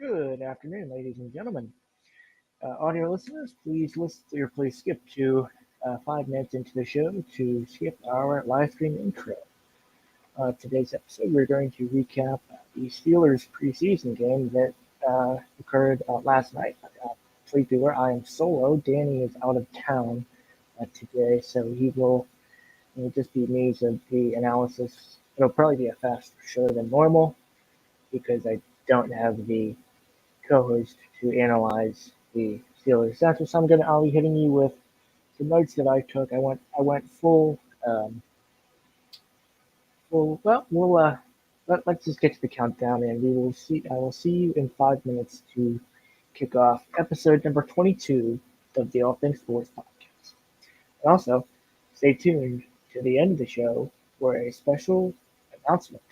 Good afternoon, ladies and gentlemen. Audio listeners, please skip to 5 minutes into the show to skip our live stream intro. Today's episode, we're going to recap the Steelers preseason game that occurred last night. Please be aware, I am solo. Danny is out of town today, so it'll just be me of the analysis. It'll probably be a faster show than normal because I don't have the co-host to analyze the Steelers. So I'll be hitting you with the notes that I took. I went full. Let's just get to the countdown, and we will see. I will see you in 5 minutes to kick off episode number 22 of the All Things Sports podcast. And also, stay tuned to the end of the show for a special announcement.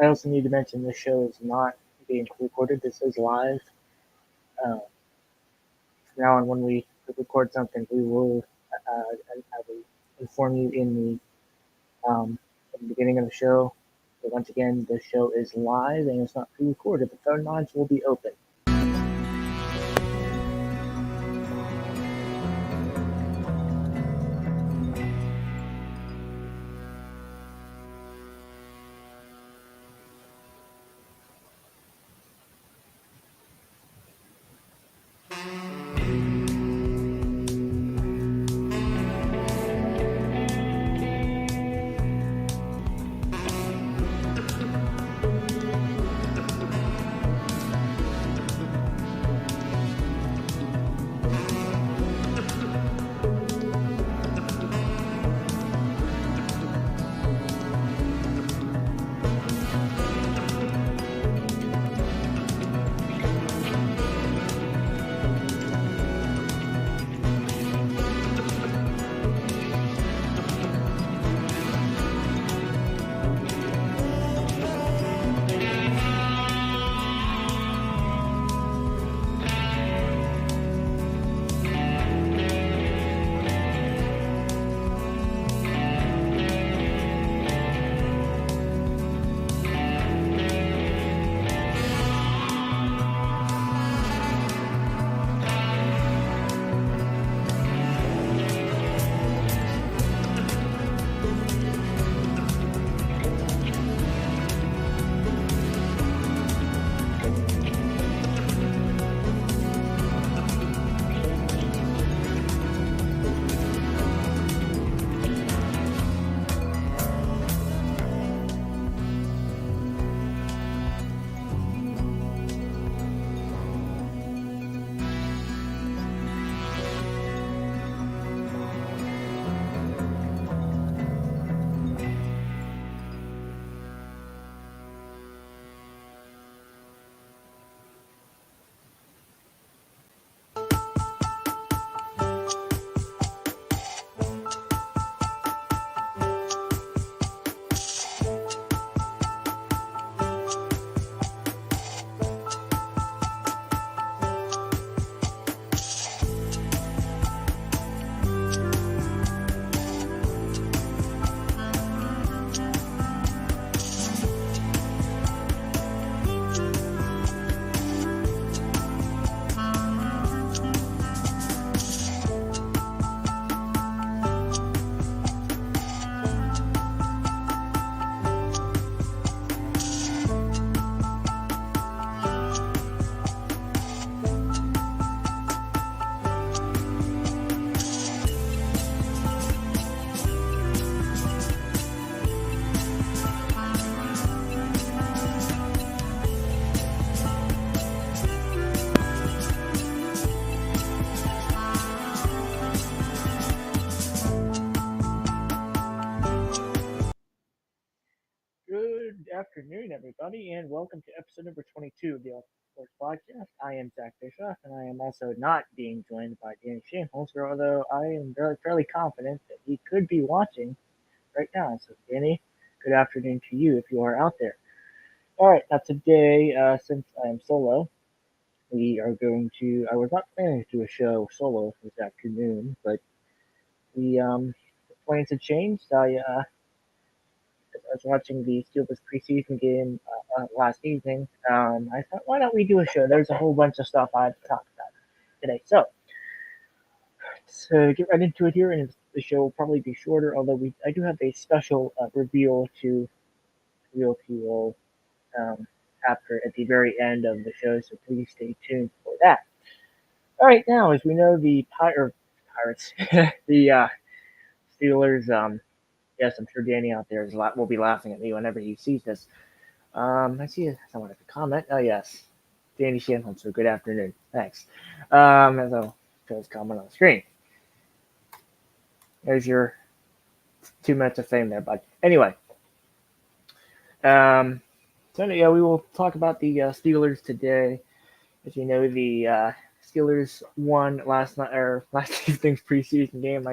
I also need to mention this show is not being recorded. This is live. From now on, when we record something, we will I will inform you in the beginning of the show. But once again, the show is live and it's not pre-recorded. The phone lines will be open. afternoon, everybody, and welcome to episode number 22 of the All Sports Podcast. I am Zach Bischoff, and I am also not being joined by Danny Shamholzer, although I am fairly confident that he could be watching right now. So, Danny, good afternoon to you if you are out there. All right, now today, since I am solo, I was not planning to do a show solo this afternoon, but the plans have changed. I was watching the Steelers preseason game last evening. I thought, why don't we do a show? There's a whole bunch of stuff I have to talk about today. So, to get right into it here, and the show will probably be shorter, although I do have a special reveal to you all after at the very end of the show, so please stay tuned for that. All right, now, as we know, the Pirates, the Steelers, yes, I'm sure Danny out there will be laughing at me whenever he sees this. I see someone at the comment. Oh, yes. Danny Shanholm, so good afternoon. Thanks. As I'll show his comment on the screen. There's your 2 minutes of fame there, bud. Anyway. So, yeah, we will talk about the Steelers today. As you know, the Steelers won last evening's preseason game.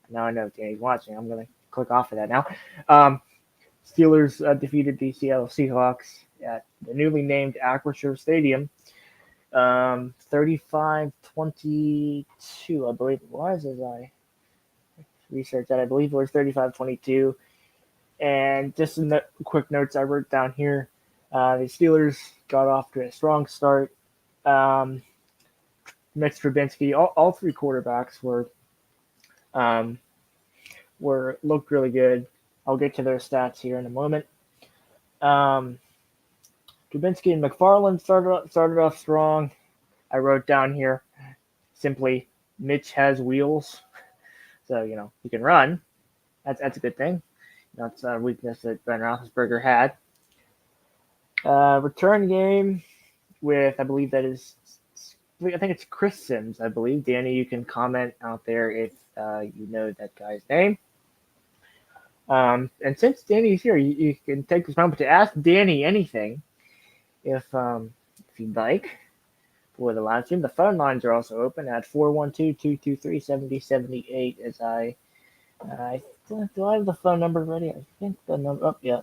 Now I know Danny's watching. I'm going to click off of that now. Steelers defeated the Seattle Seahawks at the newly named Acrisure Stadium, 35-22, I believe it was, as I researched that. I believe it was 35-22. And just some quick notes I wrote down here. The Steelers got off to a strong start. Mitch Trubisky, all three quarterbacks looked really good. I'll get to their stats here in a moment. Trubisky and McFarland started off strong. I wrote down here simply, Mitch has wheels, so he can run. That's a good thing. That's a weakness that Ben Roethlisberger had. Return game with I think it's Chris Sims. I believe Danny, you can comment out there if you know that guy's name. And since Danny's here, you can take this moment to ask Danny anything if you'd like for the live stream. The phone lines are also open at 412-223-7078. As do I have the phone number ready? I think the number. Oh yeah.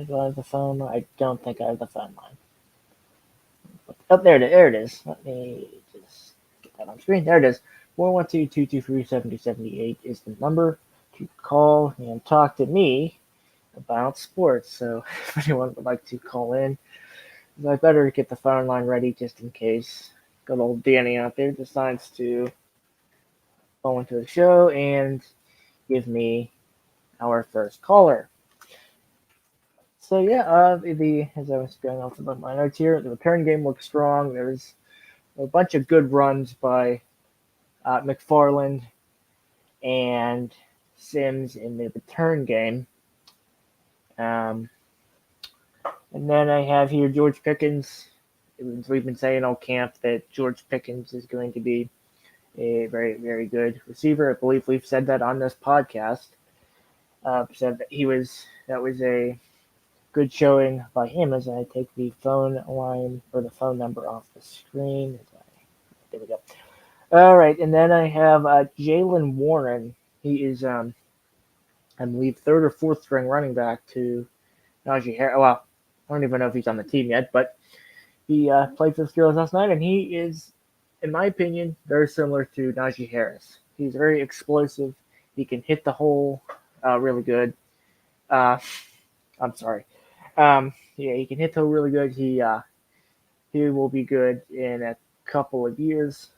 Do I have the phone? I don't think I have the phone line. Oh, there it is. Let me just get that on screen. There it is. 412-223-7078 is the number to call and talk to me about sports. So if anyone would like to call in, I better get the phone line ready just in case good old Danny out there decides to call into the show and give me our first caller. So yeah, as I was going off about my notes here, the return game looked strong. There's a bunch of good runs by McFarland and Sims in the return game. And then I have here George Pickens. We've been saying all camp that George Pickens is going to be a very, very good receiver. I believe we've said that on this podcast. Said that that was a good showing by him. As I take the phone line or the phone number off the screen. There we go. All right, and then I have Jaylen Warren. He is, I believe, third or fourth string running back to Najee Harris. Well, I don't even know if he's on the team yet, but he played for the Steelers last night, and he is, in my opinion, very similar to Najee Harris. He's very explosive. He can hit the hole really good. I'm sorry. Yeah, he can hit the hole really good. He will be good in a couple of years.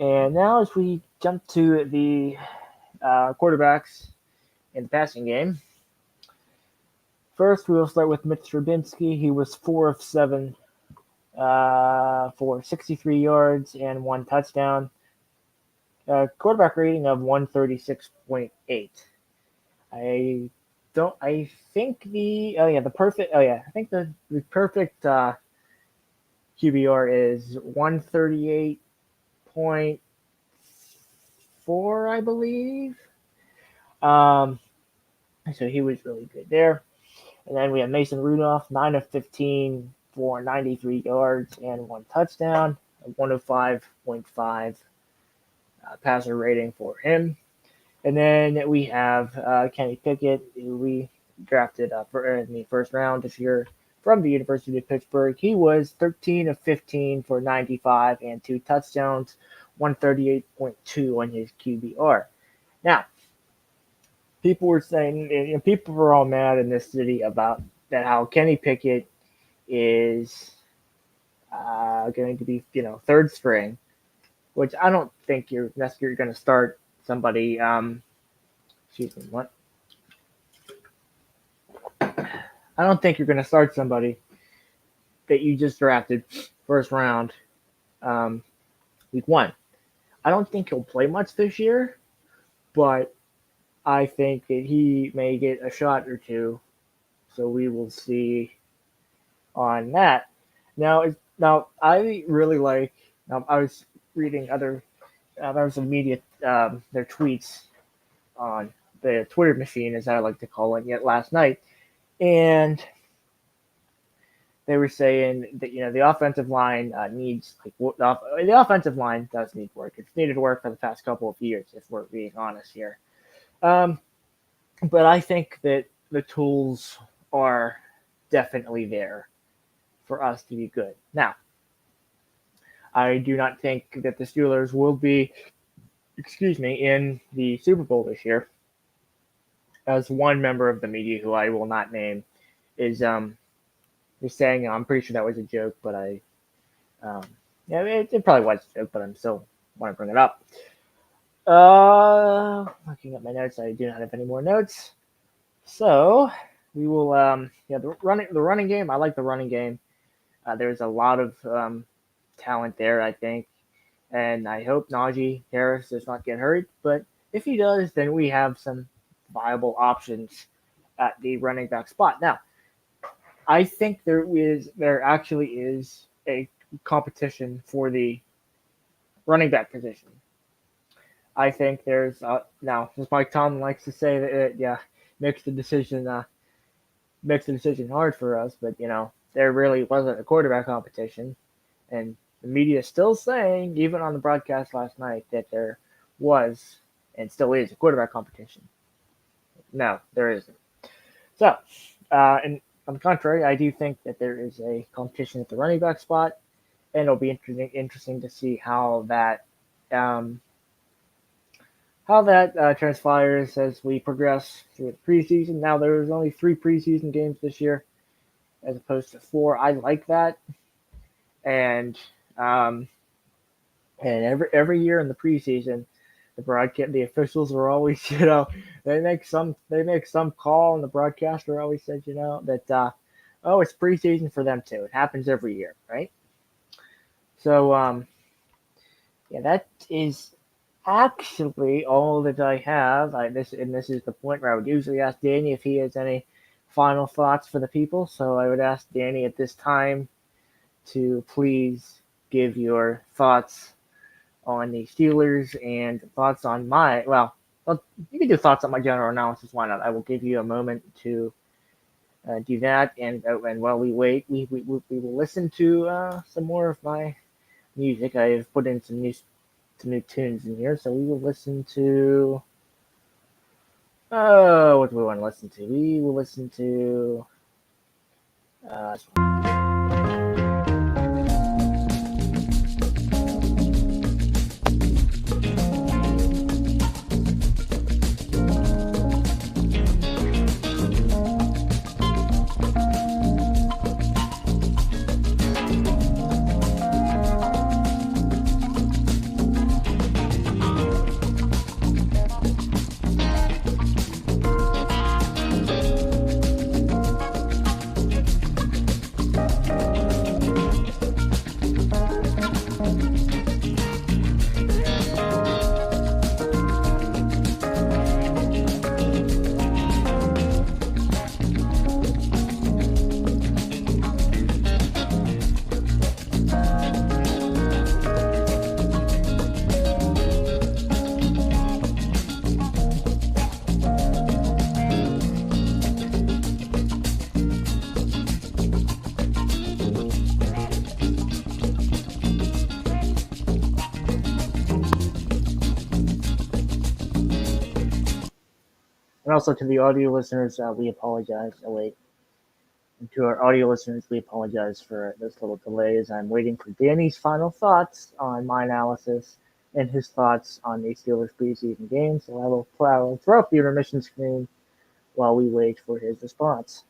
And now as we jump to the quarterbacks in the passing game, first we will start with Mitch Trubisky. He was 4 of 7 for 63 yards and 1 touchdown. Quarterback rating of 136.8. I think the perfect QBR is 138.4, I believe. So he was really good there. And then we have Mason Rudolph, 9 of 15 for 93 yards and 1 touchdown, a 105.5 passer rating for him. And then we have Kenny Pickett, who we drafted in the first round this year from the University of Pittsburgh. He was 13 of 15 for 95 and 2 touchdowns, 138.2 on his QBR. Now, people were saying, people were all mad in this city about that how Kenny Pickett is going to be, third string, which I don't think you're necessarily going to start somebody. Excuse me, what? I don't think you're going to start somebody that you just drafted first round, week 1. I don't think he'll play much this year, but I think that he may get a shot or two. So we will see on that. Now I really like. I was reading other members of media, their tweets on the Twitter machine, as I like to call it, yet last night, and they were saying that the offensive line needs the offensive line does need work. It's needed work for the past couple of years, if we're being honest here. But I think that the tools are definitely there for us to be good. Now, I do not think that the Steelers will be, in the Super Bowl this year. As one member of the media, who I will not name, is saying, I'm pretty sure that was a joke, but it probably was a joke, but I'm still want to bring it up. Looking at my notes, I do not have any more notes. So we will, the running game. I like the running game. There's a lot of talent there, I think, and I hope Najee Harris does not get hurt. But if he does, then we have some viable options at the running back spot. Now, I think there actually is a competition for the running back position. I think there's now, as Mike Tomlin likes to say, that makes the decision hard for us. But there really wasn't a quarterback competition, and the media is still saying, even on the broadcast last night, that there was and still is a quarterback competition. No, there isn't. So, and on the contrary, I do think that there is a competition at the running back spot, and it'll be interesting to see how that transpires as we progress through the preseason. Now, there's only 3 preseason games this year, as opposed to 4. I like that, and every year in the preseason, the officials are always, they make some call, and the broadcaster always says, that it's preseason for them too. It happens every year, right? So that is actually all that I have. This is the point where I would usually ask Danny if he has any final thoughts for the people. So I would ask Danny at this time to please give your thoughts on the Steelers and thoughts on you can do thoughts on my general analysis. Why not? I will give you a moment to do that, and while we wait, we will listen to some more of my music. I have put in some new tunes in here, so we will listen to. What do we want to listen to? We will listen to. And also to the audio listeners, we apologize. Oh, wait. And to our audio listeners, we apologize for this little delays. I'm waiting for Danny's final thoughts on my analysis and his thoughts on the Steelers preseason game. So I will throw up the intermission screen while we wait for his response.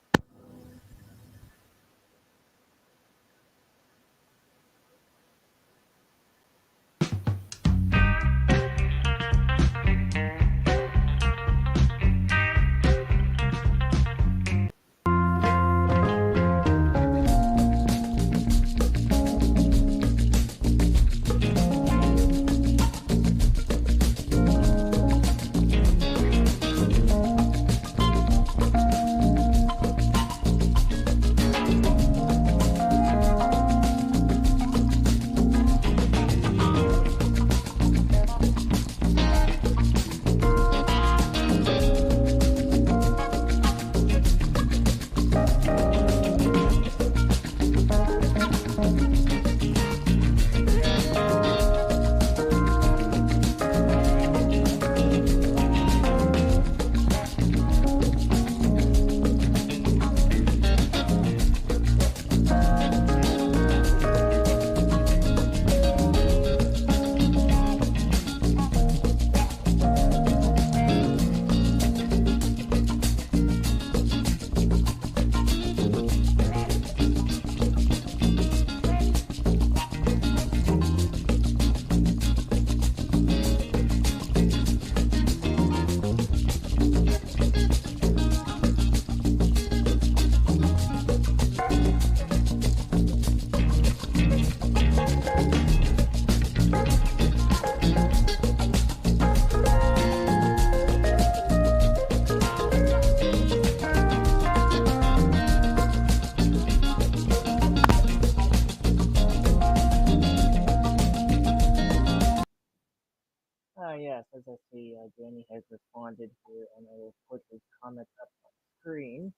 Yes, as I see, Danny has responded here, and I will put his comment up on the screen.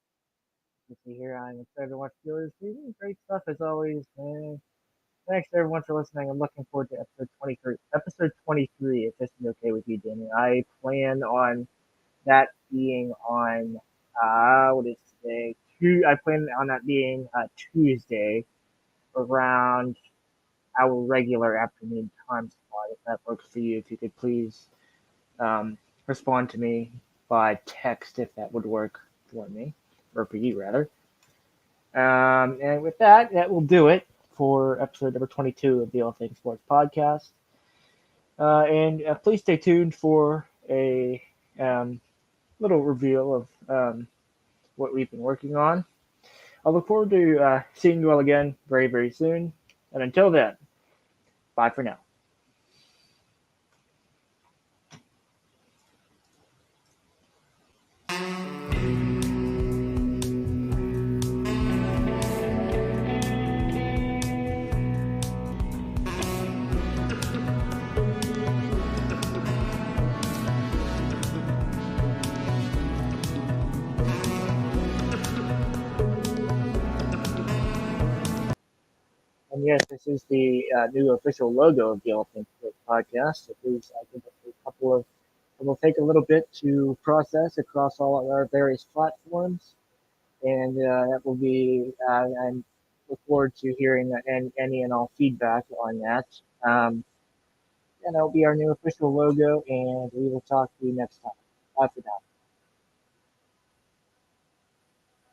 You see here, I'm excited to watch Steelers season. Great stuff as always. Thanks everyone for listening. I'm looking forward to episode 23. Episode 23, if this is okay with you, Danny. I plan on that being on, what is today? I plan on that being Tuesday around our regular afternoon time slot, if that works for you. If you could please respond to me by text if that would work for me, or for you rather. And with that, that will do it for episode number 22 of the All Things Sports Podcast. And please stay tuned for a little reveal of what we've been working on. I look forward to seeing you all again very, very soon. And until then, bye for now. And yes, this is the new official logo of the All Things Sports Podcast. So please, I think it will take a little bit to process across all of our various platforms, and that will be. I look forward to hearing any and all feedback on that. And that'll be our new official logo, and we will talk to you next time. Bye for now.